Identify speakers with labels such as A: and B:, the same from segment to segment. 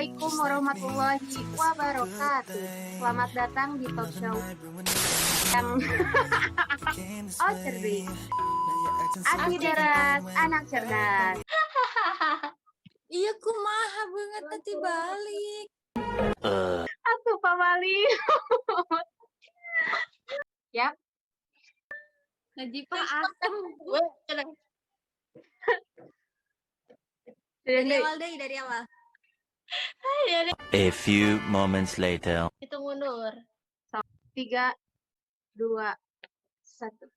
A: Assalamualaikum warahmatullahi wabarakatuh. Selamat datang di talk show yang oh cerdik. Asli deras, anak cerdas.
B: Iya, kumaha banget tadi balik.
A: Atuh Pak Mali. Yap.
B: Najipah asem. Dari awal deh, dari awal.
C: A few moments later.
D: Hitung mundur.
A: 3, 2, 1.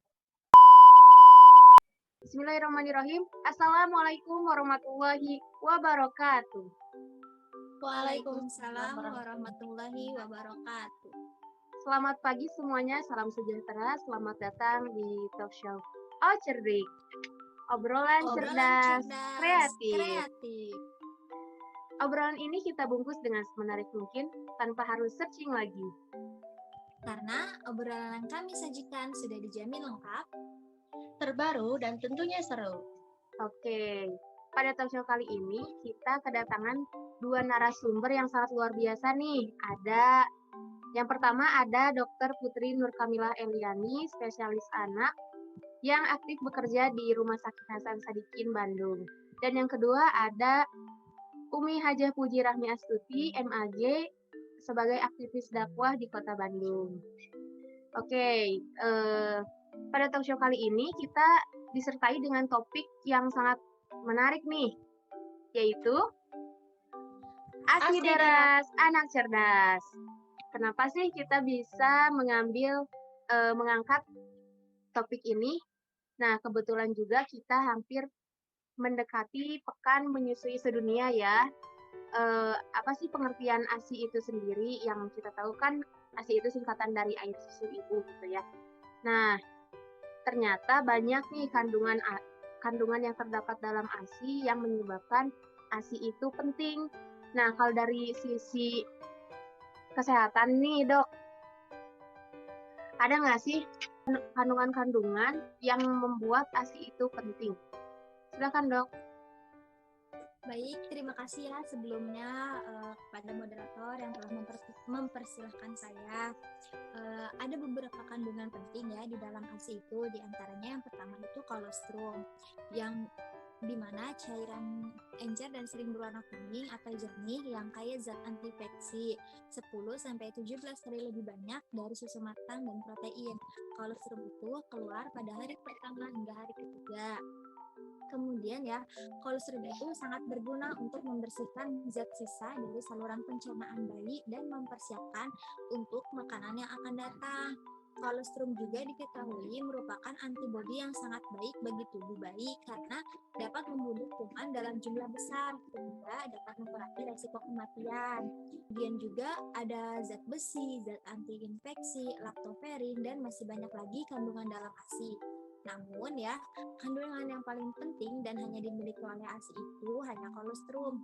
A: Bismillahirrahmanirrahim. Assalamualaikum warahmatullahi wabarakatuh.
B: Waalaikumsalam warahmatullahi wabarakatuh.
A: Selamat pagi semuanya, salam sejahtera. Selamat datang di talk show Oh Cerdik. Obrolan cerdas, kreatif. Obrolan ini kita bungkus dengan semenarik mungkin tanpa harus searching lagi.
B: Karena obrolan yang kami sajikan sudah dijamin lengkap,
D: Terbaru dan tentunya seru.
A: Oke, pada talk show kali ini kita kedatangan dua narasumber yang sangat luar biasa nih. Yang pertama ada Dr. Putri Nur Kamilah Eliani, spesialis anak yang aktif bekerja di Rumah Sakit Hasan Sadikin, Bandung. Dan yang kedua ada Umi Hajah Puji Rahmi Astuti, MAG, sebagai aktivis dakwah di Kota Bandung. Oke, pada talk show kali ini kita disertai dengan topik yang sangat menarik nih, yaitu Asli deras, anak cerdas. Kenapa sih kita bisa mengangkat topik ini? Nah, kebetulan juga kita hampir mendekati Pekan Menyusui Sedunia ya. Apa sih pengertian ASI itu sendiri? Yang kita tahu kan ASI itu singkatan dari air susu ibu gitu ya. Nah, ternyata banyak nih kandungan yang terdapat dalam ASI yang menyebabkan ASI itu penting. Nah, kalau dari sisi kesehatan nih dok, ada nggak sih kandungan-kandungan yang membuat ASI itu penting? Silakan dok.
B: baik, terima kasih ya sebelumnya kepada moderator yang telah mempersilahkan saya. Ada beberapa kandungan penting ya di dalam ASI itu, diantaranya yang pertama itu kolostrum, yang dimana cairan encer dan sering berwarna kuning atau jernih yang kaya zat antiinfeksi 10-17 kali lebih banyak dari susu matang dan protein. Kolostrum itu keluar pada hari pertama hingga hari ketiga. Kemudian ya, kolostrum itu sangat berguna untuk membersihkan zat sisa dari saluran pencernaan bayi dan mempersiapkan untuk makanan yang akan datang. Kolostrum juga diketahui merupakan antibodi yang sangat baik bagi tubuh bayi karena dapat membunuh kuman dalam jumlah besar sehingga dapat mengurangi resiko kematian. Kemudian juga ada zat besi, zat antiinfeksi, laktoferin, dan masih banyak lagi kandungan dalam ASI. Namun ya, kandungan yang paling penting dan hanya dimiliki oleh ASI itu hanya kolostrum.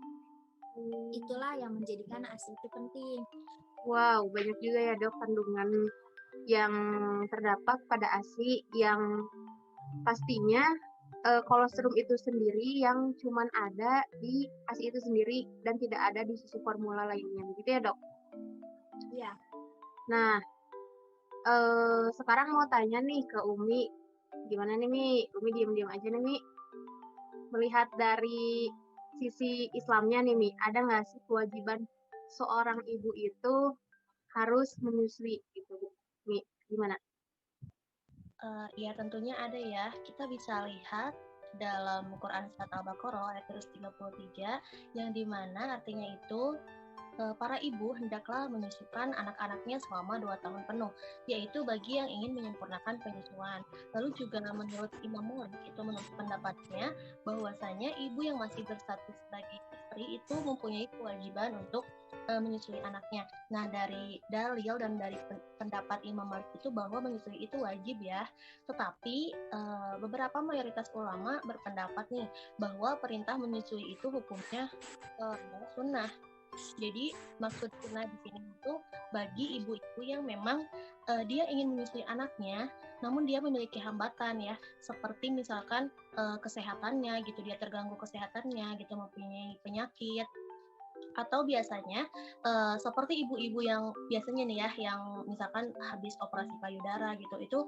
B: Itulah yang menjadikan ASI itu penting.
A: Wow, banyak juga ya dok kandungan yang terdapat pada ASI yang pastinya kolostrum itu sendiri yang cuman ada di ASI itu sendiri dan tidak ada di susu formula lainnya, gitu ya dok?
B: Iya.
A: Nah, sekarang mau tanya nih ke Umi, gimana nih Mi? Umi diam-diam aja nih Mi. Melihat dari sisi Islamnya nih Mi, ada nggak sih kewajiban seorang ibu itu harus menyusui gitu Mi? Gimana?
D: Ya tentunya ada ya. Kita bisa lihat dalam Quran Surat Al-Baqarah ayat 33 yang dimana artinya itu para ibu hendaklah menyusukan anak-anaknya selama 2 tahun penuh, yaitu bagi yang ingin menyempurnakan penyusuan. Lalu juga menurut Imam Malik itu menurut pendapatnya bahwasanya ibu yang masih berstatus sebagai istri itu mempunyai kewajiban untuk menyusui anaknya. Nah, dari dalil dan dari pendapat Imam Malik itu bahwa menyusui itu wajib ya. Tetapi beberapa mayoritas ulama berpendapat nih bahwa perintah menyusui itu hukumnya sunnah. Jadi maksud sunnah di sini itu bagi ibu-ibu yang memang dia ingin menyusui anaknya, namun dia memiliki hambatan ya, seperti misalkan kesehatannya gitu, dia terganggu kesehatannya gitu, mempunyai penyakit Atau biasanya seperti ibu-ibu yang biasanya nih ya, yang misalkan habis operasi payudara gitu, itu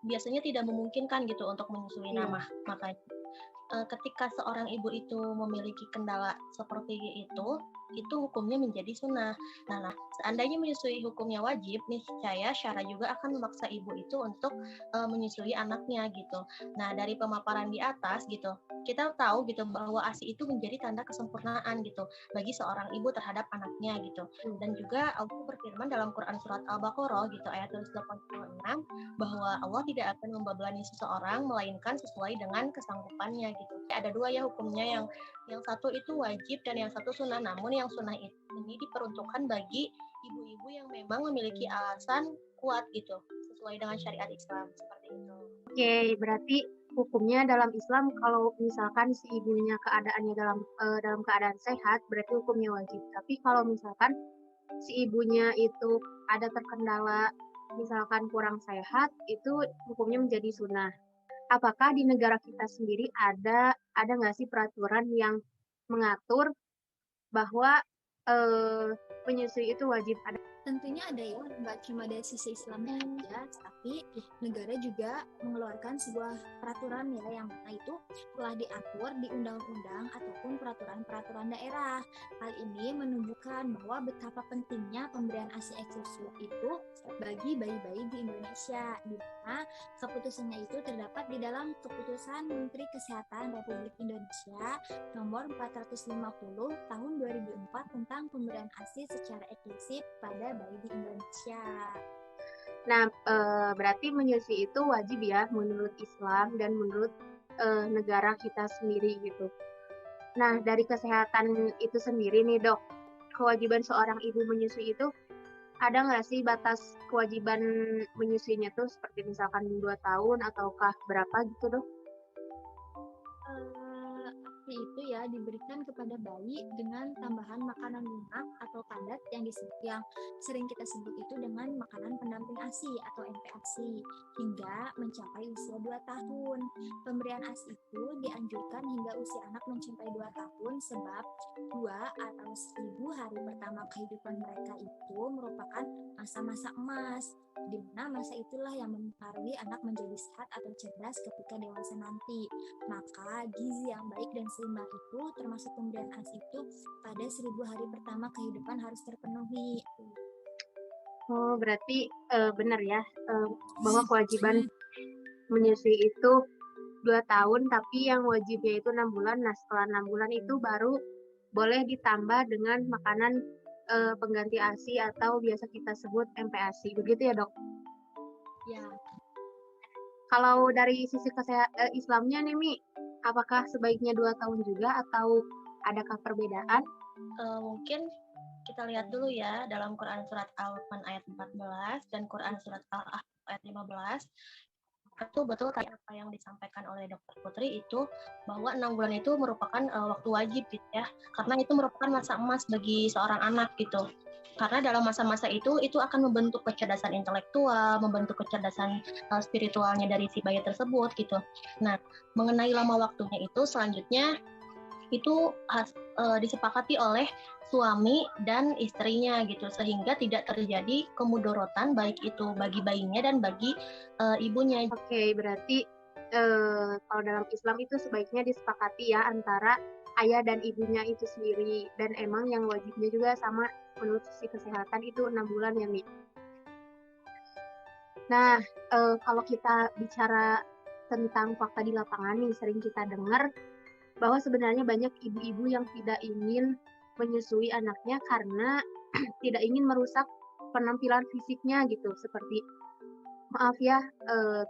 D: biasanya tidak memungkinkan gitu untuk menyusui. Nah,
A: Iya.
D: makanya ketika seorang ibu itu memiliki kendala seperti itu hukumnya menjadi sunnah. Nah, seandainya menyusui hukumnya wajib, niscaya syara juga akan memaksa ibu itu untuk menyusui anaknya gitu. Nah, dari pemaparan di atas gitu, kita tahu gitu bahwa ASI itu menjadi tanda kesempurnaan gitu bagi seorang ibu terhadap anaknya gitu. Dan juga Allah berfirman dalam Quran surat Al-Baqarah gitu ayat 186 bahwa Allah tidak akan membebani seseorang melainkan sesuai dengan kesanggupannya gitu. Ada dua ya hukumnya, yang satu itu wajib dan yang satu sunnah. Namun yang sunnah ini diperuntukkan bagi ibu-ibu yang memang memiliki alasan kuat gitu sesuai dengan syariat Islam seperti itu.
A: Oke, berarti hukumnya dalam Islam kalau misalkan si ibunya keadaannya dalam keadaan sehat, berarti hukumnya wajib. Tapi kalau misalkan si ibunya itu ada terkendala, misalkan kurang sehat, itu hukumnya menjadi sunnah. Apakah di negara kita sendiri ada nggak sih peraturan yang mengatur bahwa menyusui itu wajib? Ada.
B: Tentunya ada ya, nggak cuma dari sisi Islamnya aja, tapi negara juga mengeluarkan sebuah peraturan ya, yang mana itu telah diatur di undang-undang ataupun peraturan-peraturan daerah. Hal ini menunjukkan bahwa betapa pentingnya pemberian ASI eksklusif itu bagi bayi-bayi di Indonesia, di mana keputusannya itu terdapat di dalam Keputusan Menteri Kesehatan Republik Indonesia nomor 450 tahun 2004 tentang pemberian ASI secara eksklusif pada bayi di Indonesia.
A: Nah, berarti menyusui itu wajib ya menurut Islam dan menurut negara kita sendiri gitu. Nah, dari kesehatan itu sendiri nih dok, kewajiban seorang ibu menyusui itu ada nggak sih batas kewajiban menyusuinya tuh seperti misalkan 2 tahun ataukah berapa gitu dok?
B: ASI itu ya diberikan kepada bayi dengan tambahan makanan lunak atau padat yang sering kita sebut itu dengan makanan pendamping ASI atau MPASI hingga mencapai usia 2 tahun. Pemberian ASI itu dianjurkan hingga usia anak mencapai 2 tahun sebab 2 atau 1000 hari pertama kehidupan mereka itu merupakan masa-masa emas, di mana masa itulah yang mempengaruhi anak menjadi sehat atau cerdas ketika dewasa nanti. Maka gizi yang baik dan seimbang itu termasuk pemberian ASI itu pada 1000 hari pertama kehidupan harus terpenuhi.
A: Oh, berarti benar ya bahwa kewajiban menyusui itu 2 tahun, tapi yang wajibnya itu 6 bulan. Nah, setelah 6 bulan itu baru boleh ditambah dengan makanan pengganti ASI atau biasa kita sebut MPASI. Begitu ya, Dok?
B: Ya,
A: Kalau dari sisi Islamnya nih, Mi, apakah sebaiknya 2 tahun juga atau adakah perbedaan?
D: Mungkin kita lihat dulu ya dalam Quran surat Al-Luqman ayat 14 dan Quran surat Al-Ahqaf ayat 15. Itu betul kayak apa yang disampaikan oleh Dr. Putri itu, bahwa 6 bulan itu merupakan waktu wajib gitu ya, karena itu merupakan masa emas bagi seorang anak gitu. Karena dalam masa-masa itu akan membentuk kecerdasan intelektual, membentuk kecerdasan spiritualnya dari si bayi tersebut gitu. Nah, mengenai lama waktunya itu selanjutnya itu disepakati oleh suami dan istrinya gitu, sehingga tidak terjadi kemudorotan baik itu bagi bayinya dan bagi ibunya.
A: Oke, berarti kalau dalam Islam itu sebaiknya disepakati ya antara ayah dan ibunya itu sendiri, dan emang yang wajibnya juga sama menurut sisi kesehatan itu 6 bulan ya, Mi. Nah, kalau kita bicara tentang fakta di lapangan nih, sering kita dengar bahwa sebenarnya banyak ibu-ibu yang tidak ingin menyusui anaknya karena tidak ingin merusak penampilan fisiknya gitu, seperti maaf ya,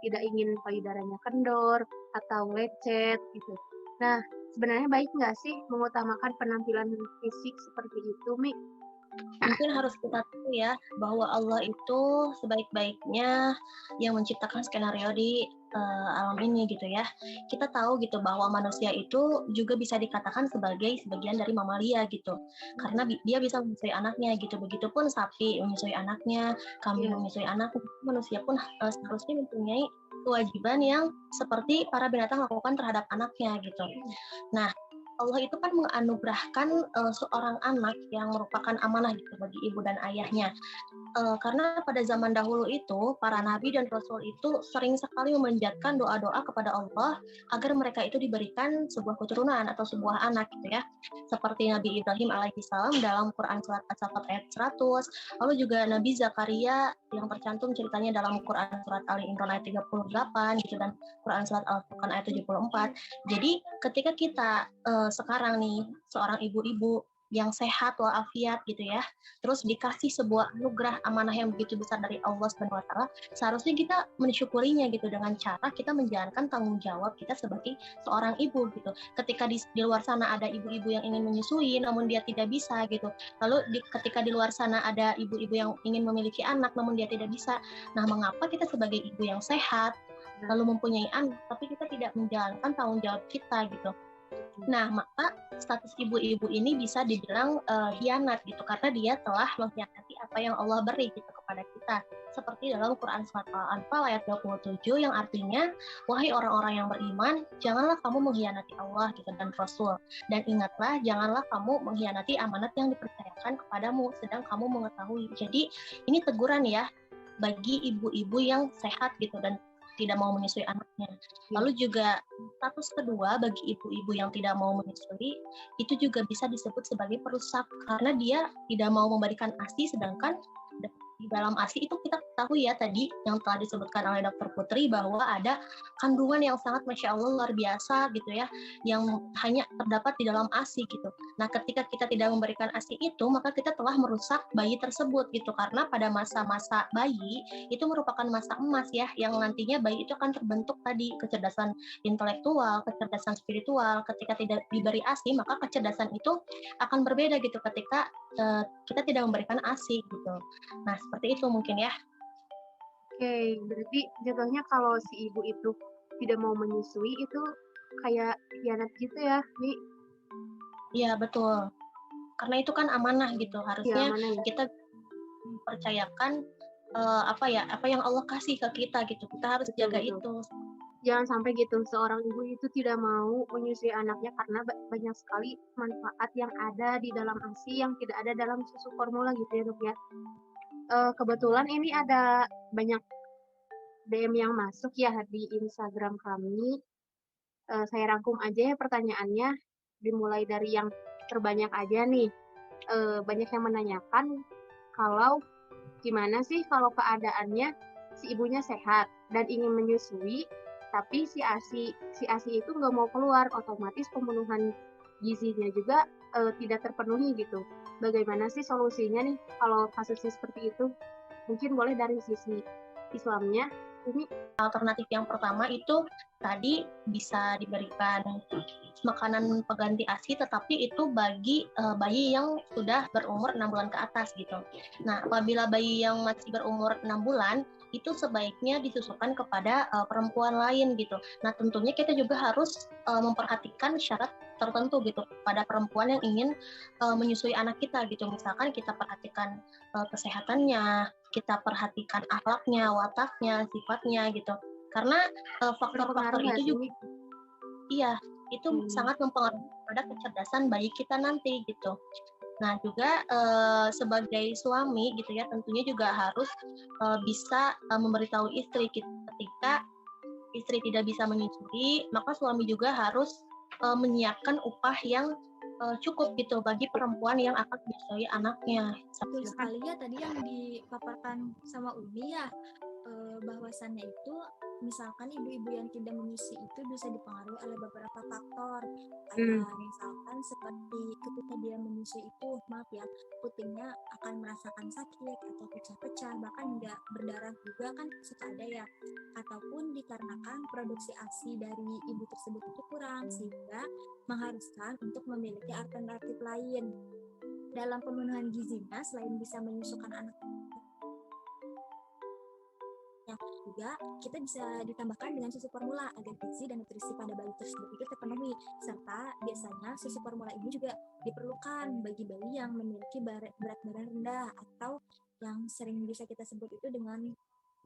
A: tidak ingin payudaranya kendor atau lecet gitu. Nah, sebenarnya baik nggak sih mengutamakan penampilan fisik seperti itu, Mi?
D: Mungkin harus kita tahu ya bahwa Allah itu sebaik-baiknya yang menciptakan skenario di alam ini gitu ya. Kita tahu gitu bahwa manusia itu juga bisa dikatakan sebagai sebagian dari mamalia gitu, karena dia bisa menyusui anaknya gitu. Begitupun sapi menyusui anaknya, kambing menyusui anaknya. Manusia pun seharusnya mempunyai kewajiban yang seperti para binatang lakukan terhadap anaknya gitu. Nah, Allah itu kan menganugerahkan seorang anak yang merupakan amanah gitu bagi ibu dan ayahnya. Karena pada zaman dahulu itu para nabi dan rasul itu sering sekali memanjatkan doa-doa kepada Allah agar mereka itu diberikan sebuah keturunan atau sebuah anak gitu ya. Seperti Nabi Ibrahim alaihissalam dalam Quran surat As-Saffat ayat 100, lalu juga Nabi Zakaria yang tercantum ceritanya dalam Quran surat Ali Imran ayat 38 gitu, dan Quran surat Al-Furqan ayat 74. Jadi ketika kita sekarang nih seorang ibu-ibu yang sehat walafiat gitu ya, terus dikasih sebuah anugerah amanah yang begitu besar dari Allah Subhanahu wa taala, seharusnya kita mensyukurinya gitu dengan cara kita menjalankan tanggung jawab kita sebagai seorang ibu gitu. Ketika di luar sana ada ibu-ibu yang ingin menyusui namun dia tidak bisa gitu. Lalu ketika di luar sana ada ibu-ibu yang ingin memiliki anak namun dia tidak bisa. Nah, mengapa kita sebagai ibu yang sehat lalu mempunyai anak tapi kita tidak menjalankan tanggung jawab kita gitu. Nah, maka status ibu-ibu ini bisa dibilang hianat gitu, karena dia telah mengkhianati apa yang Allah beri gitu kepada kita. Seperti dalam Quran surat Al-Anfal ayat 27 yang artinya, wahai orang-orang yang beriman, janganlah kamu mengkhianati Allah gitu dan Rasul. Dan ingatlah, janganlah kamu mengkhianati amanat yang dipercayakan kepadamu, sedang kamu mengetahui. Jadi ini teguran ya bagi ibu-ibu yang sehat gitu dan tidak mau menyusui anaknya. Lalu juga status kedua bagi ibu-ibu yang tidak mau menyusui itu juga bisa disebut sebagai perusak karena dia tidak mau memberikan ASI, sedangkan di dalam ASI itu kita ketahui ya tadi yang telah disebutkan oleh Dr. Putri bahwa ada kandungan yang sangat Masya Allah luar biasa gitu ya, yang hanya terdapat di dalam ASI gitu. Nah, ketika kita tidak memberikan ASI itu, maka kita telah merusak bayi tersebut gitu, karena pada masa-masa bayi itu merupakan masa emas ya, yang nantinya bayi itu akan terbentuk tadi kecerdasan intelektual, kecerdasan spiritual. Ketika tidak diberi ASI, maka kecerdasan itu akan berbeda gitu ketika kita tidak memberikan ASI gitu. Nah, seperti itu mungkin ya.
A: Oke, berarti jatuhnya kalau si ibu itu tidak mau menyusui itu kayak hianat gitu ya, Wi?
D: Iya, betul. Karena itu kan amanah gitu.
A: Iya,
D: Harusnya
A: mana ya?
D: kita mempercayakan apa yang Allah kasih ke kita gitu. Kita harus
A: Betul,
D: jaga
A: betul.
D: itu.
A: Jangan sampai gitu seorang ibu itu tidak mau menyusui anaknya karena banyak sekali manfaat yang ada di dalam ASI yang tidak ada dalam susu formula gitu ya, Dok ya. Kebetulan ini ada banyak DM yang masuk ya di Instagram kami. Saya rangkum aja ya pertanyaannya, dimulai dari yang terbanyak aja nih. Banyak yang menanyakan kalau gimana sih kalau keadaannya si ibunya sehat dan ingin menyusui, tapi si ASI itu nggak mau keluar, otomatis pemenuhan gizinya juga tidak terpenuhi gitu. Bagaimana sih solusinya nih kalau kasusnya seperti itu? Mungkin boleh dari sisi Islamnya. Ini
D: Alternatif yang pertama itu tadi bisa diberikan makanan pengganti ASI, tetapi itu bagi bayi yang sudah berumur 6 bulan ke atas gitu. Nah, apabila bayi yang masih berumur 6 bulan itu sebaiknya disusukan kepada perempuan lain gitu. Nah, tentunya kita juga harus memperhatikan syarat tertentu gitu pada perempuan yang ingin menyusui anak kita gitu. Misalkan kita perhatikan kesehatannya, kita perhatikan akhlaknya, wataknya, sifatnya gitu. Karena faktor-faktor
A: berpengaruh nggak
D: itu
A: sih?
D: juga iya, itu sangat mempengaruhi pada kecerdasan bayi kita nanti gitu. Nah, juga sebagai suami gitu ya, tentunya juga harus bisa memberitahu istri ketika istri tidak bisa menyusui, maka suami juga harus menyiapkan upah yang cukup gitu bagi perempuan yang akan menyusui anaknya.
B: Betul sekali ya tadi yang dipaparkan sama Umi ya, bahwasannya itu misalkan ibu-ibu yang tidak menyusui itu bisa dipengaruhi oleh beberapa faktor, kayak misalkan seperti ketika dia menyusui itu, maaf ya, putingnya akan merasakan sakit atau pecah-pecah, bahkan nggak berdarah juga kan suka ada ya, ataupun dikarenakan produksi ASI dari ibu tersebut itu kurang sehingga mengharuskan untuk memiliki alternatif lain dalam pemenuhan gizinya. Selain bisa menyusukan anaknya juga, kita bisa ditambahkan dengan susu formula agar gizi dan nutrisi pada bayi tersebut itu terpenuhi, serta biasanya susu formula ini juga diperlukan bagi bayi yang memiliki berat badan rendah atau yang sering bisa kita sebut itu dengan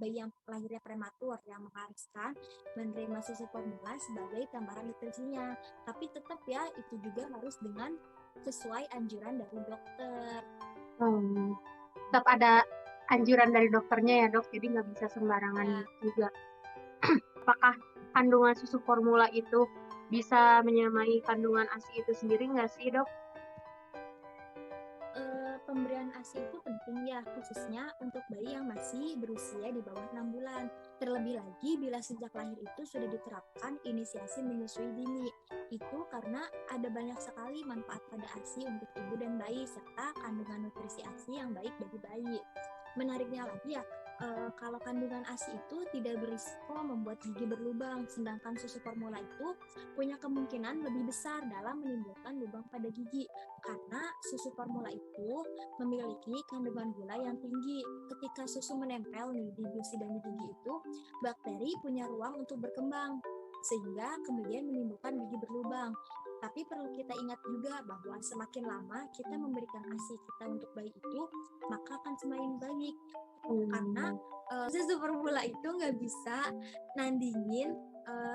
B: bayi yang lahirnya prematur yang mengharuskan menerima susu formula sebagai tambahan nutrisinya. Tapi tetap ya, itu juga harus dengan sesuai anjuran dari dokter.
A: Tetap ada anjuran dari dokternya ya dok, jadi nggak bisa sembarangan
B: Ya.
A: juga. Apakah kandungan susu formula itu bisa menyamai kandungan ASI itu sendiri nggak sih dok?
B: Pemberian ASI itu penting ya, khususnya untuk bayi yang masih berusia di bawah 6 bulan. Terlebih lagi bila sejak lahir itu sudah diterapkan inisiasi menyusui dini. Itu karena ada banyak sekali manfaat pada ASI untuk ibu dan bayi, serta kandungan nutrisi ASI yang baik bagi bayi. Menariknya lagi ya, kalau kandungan ASI itu tidak berisiko membuat gigi berlubang, sedangkan susu formula itu punya kemungkinan lebih besar dalam menimbulkan lubang pada gigi, karena susu formula itu memiliki kandungan gula yang tinggi. Ketika susu menempel nih di gusi dan di gigi itu, bakteri punya ruang untuk berkembang, sehingga kemudian menimbulkan gigi berlubang. Tapi perlu kita ingat juga bahwa semakin lama kita memberikan ASI kita untuk bayi itu, maka akan semakin baik. Karena susu formula itu nggak bisa nandingin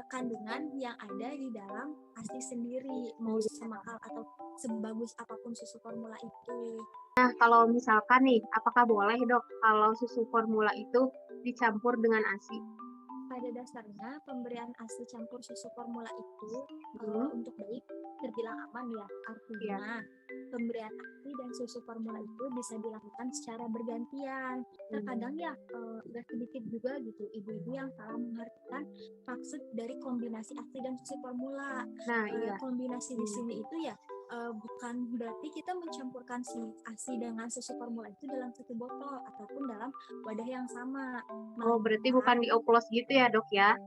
B: kandungan yang ada di dalam ASI sendiri, mau semahal atau sebagus apapun susu formula itu.
A: Nah, kalau misalkan nih, apakah boleh dok kalau susu formula itu dicampur dengan ASI?
B: Pada dasarnya pemberian ASI campur susu formula itu untuk bayi terbilang aman ya. Artinya pemberian ASI dan susu formula itu bisa dilakukan secara bergantian. Terkadang ya agak sedikit juga gitu ibu-ibu yang salah mengartikan maksud dari kombinasi ASI dan susu formula.
A: Nah, iya.
B: Kombinasi di sini itu ya bukan berarti kita mencampurkan si ASI dengan susu formula itu dalam satu botol ataupun dalam wadah yang sama.
A: Oh, berarti bukan dioplos gitu ya dok ya?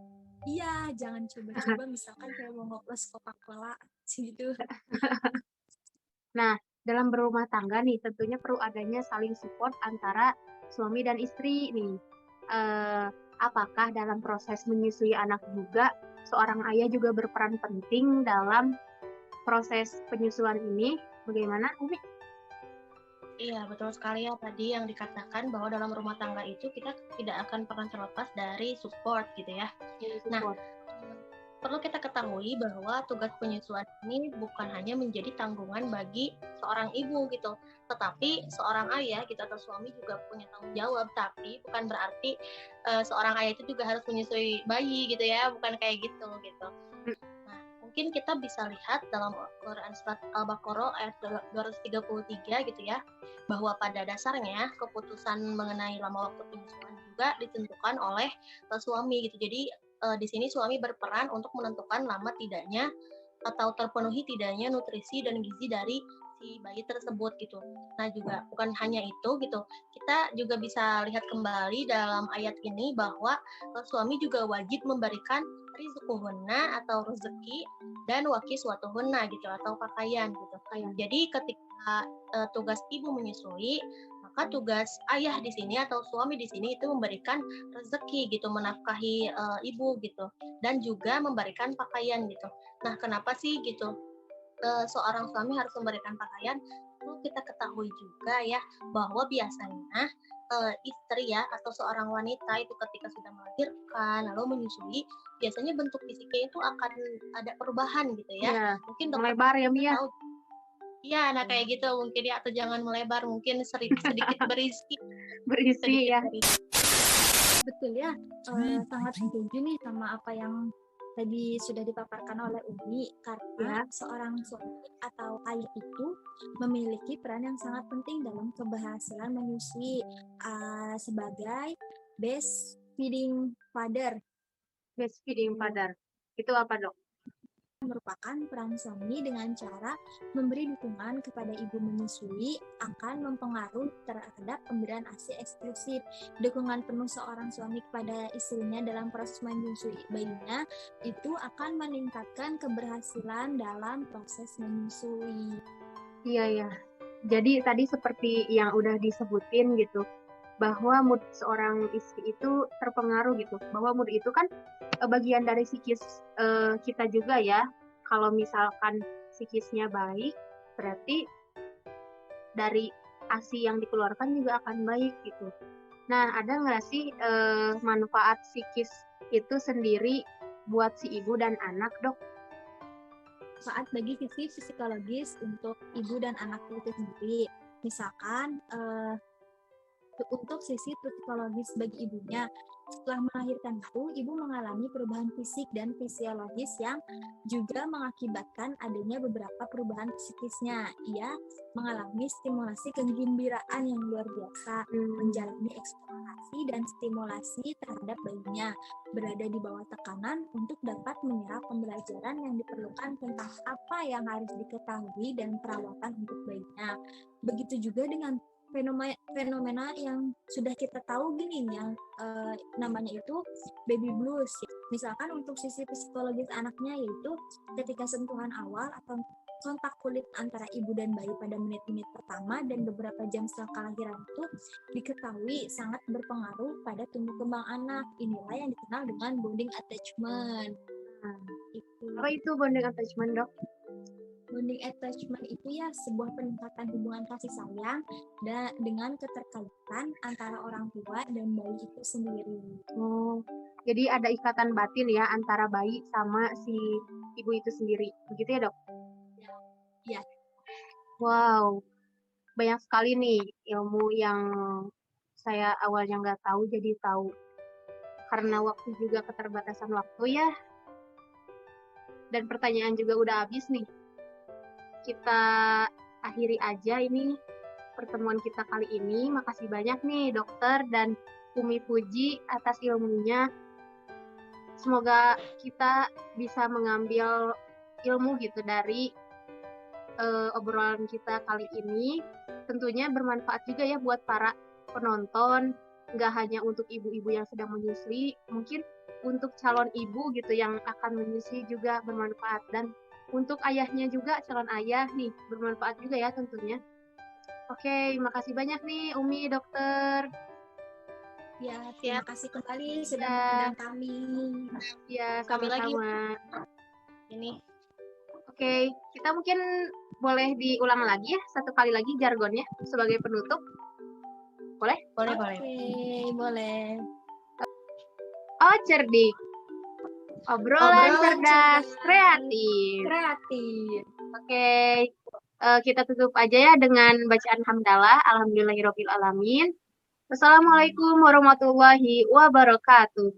B: Iya, jangan coba-coba misalkan kayak mau ngoplos Coca-Cola gitu.
A: Nah, dalam berumah tangga nih tentunya perlu adanya saling support antara suami dan istri nih. Apakah dalam proses menyusui anak juga seorang ayah juga berperan penting dalam proses penyusuan ini? Bagaimana Umi?
D: Iya, betul sekali ya tadi yang dikatakan bahwa dalam rumah tangga itu kita tidak akan pernah terlepas dari support gitu ya. Nah, perlu kita ketahui bahwa tugas penyusuan ini bukan hanya menjadi tanggungan bagi seorang ibu gitu, tetapi seorang ayah gitu atau suami juga punya tanggung jawab. Tapi bukan berarti seorang ayah itu juga harus menyusui bayi gitu ya, bukan kayak gitu gitu. Nah, mungkin kita bisa lihat dalam Quran Surat Al-Baqarah ayat 233 gitu ya, bahwa pada dasarnya keputusan mengenai lama waktu penyusuan juga ditentukan oleh suami gitu. Jadi di sini suami berperan untuk menentukan lama tidaknya atau terpenuhi tidaknya nutrisi dan gizi dari si bayi tersebut gitu. Nah juga bukan hanya itu gitu, kita juga bisa lihat kembali dalam ayat ini bahwa suami juga wajib memberikan rizquhunna atau rezeki dan wakiswatuhunna gitu atau pakaian gitu. Jadi ketika tugas ibu menyusui, maka tugas ayah di sini atau suami di sini itu memberikan rezeki gitu, menafkahi ibu gitu, dan juga memberikan pakaian gitu. Nah, kenapa sih gitu seorang suami harus memberikan pakaian? Itu kita ketahui juga ya bahwa biasanya istri ya atau seorang wanita itu ketika sudah melahirkan lalu menyusui, biasanya bentuk fisiknya itu akan ada perubahan gitu ya.
A: Ya,
D: Mungkin
A: melebar ya Mia.
D: Iya, nah kayak gitu mungkin ya, atau jangan melebar, mungkin sedikit berisi.
A: Berisi ya.
B: Betul ya, sangat setuju nih sama apa yang tadi sudah dipaparkan oleh Umi, karena seorang suami atau ayah itu memiliki peran yang sangat penting dalam keberhasilan menyusui sebagai best feeding father.
A: Best feeding father. Itu apa dok?
B: Merupakan peran suami dengan cara memberi dukungan kepada ibu menyusui akan mempengaruhi terhadap pemberian ASI eksklusif. Dukungan penuh seorang suami kepada istrinya dalam proses menyusui bayinya itu akan meningkatkan keberhasilan dalam proses menyusui.
A: Iya ya. Jadi tadi seperti yang udah disebutin gitu, bahwa mood seorang istri itu terpengaruh gitu, bahwa mood itu kan bagian dari psikis kita juga ya. Kalau misalkan psikisnya baik, berarti dari ASI yang dikeluarkan juga akan baik gitu. Nah, ada nggak sih manfaat psikis itu sendiri buat si ibu dan anak, Dok?
B: Manfaat bagi sisi psikologis untuk ibu dan anak itu sendiri. Misalkan untuk sisi psikologis bagi ibunya, setelah melahirkan itu, ibu mengalami perubahan fisik dan fisiologis yang juga mengakibatkan adanya beberapa perubahan psikisnya. Ia mengalami stimulasi kegembiraan yang luar biasa, menjalani eksplorasi dan stimulasi terhadap bayinya, berada di bawah tekanan untuk dapat menyerap pembelajaran yang diperlukan tentang apa yang harus diketahui dan perawatan untuk bayinya. Begitu juga dengan fenomena yang sudah kita tahu gini yang namanya itu baby blues. Misalkan untuk sisi psikologis anaknya yaitu ketika sentuhan awal atau kontak kulit antara ibu dan bayi pada menit-menit pertama dan beberapa jam setelah kelahiran itu diketahui sangat berpengaruh pada tumbuh kembang anak. Inilah yang dikenal dengan bonding attachment.
A: Apa itu bonding attachment, Dok?
B: Bonding attachment itu ya sebuah peningkatan hubungan kasih sayang dengan keterkaitan antara orang tua dan bayi itu sendiri.
A: Oh, jadi ada ikatan batin ya antara bayi sama si ibu itu sendiri. Begitu ya, Dok?
B: Ya.
A: Wow, banyak sekali nih ilmu yang saya awalnya nggak tahu jadi tahu. Karena waktu juga keterbatasan waktu ya. Dan pertanyaan juga udah habis nih. Kita akhiri aja ini pertemuan kita kali ini. Makasih banyak nih dokter dan Umi Puji atas ilmunya. Semoga kita bisa mengambil ilmu gitu dari obrolan kita kali ini. Tentunya bermanfaat juga ya buat para penonton. Nggak hanya untuk ibu-ibu yang sedang menyusui, mungkin untuk calon ibu gitu yang akan menyusui juga bermanfaat. Dan untuk ayahnya juga, calon ayah nih, bermanfaat juga ya tentunya. Oke, makasih banyak nih Umi, dokter.
B: Ya, terima kasih kembali sudah mengundang kami.
A: Ya,
D: Kami lagi.
A: sama-sama.
D: Ini.
A: Oke, kita mungkin boleh diulang lagi ya, satu kali lagi jargonnya sebagai penutup. Boleh?
D: Boleh.
B: Boleh.
A: Oh, cerdik. Obrolan cerdas, kreatif. Oke, kita tutup aja ya dengan bacaan hamdalah. Alhamdulillahirobbilalamin. Wassalamualaikum warahmatullahi wabarakatuh.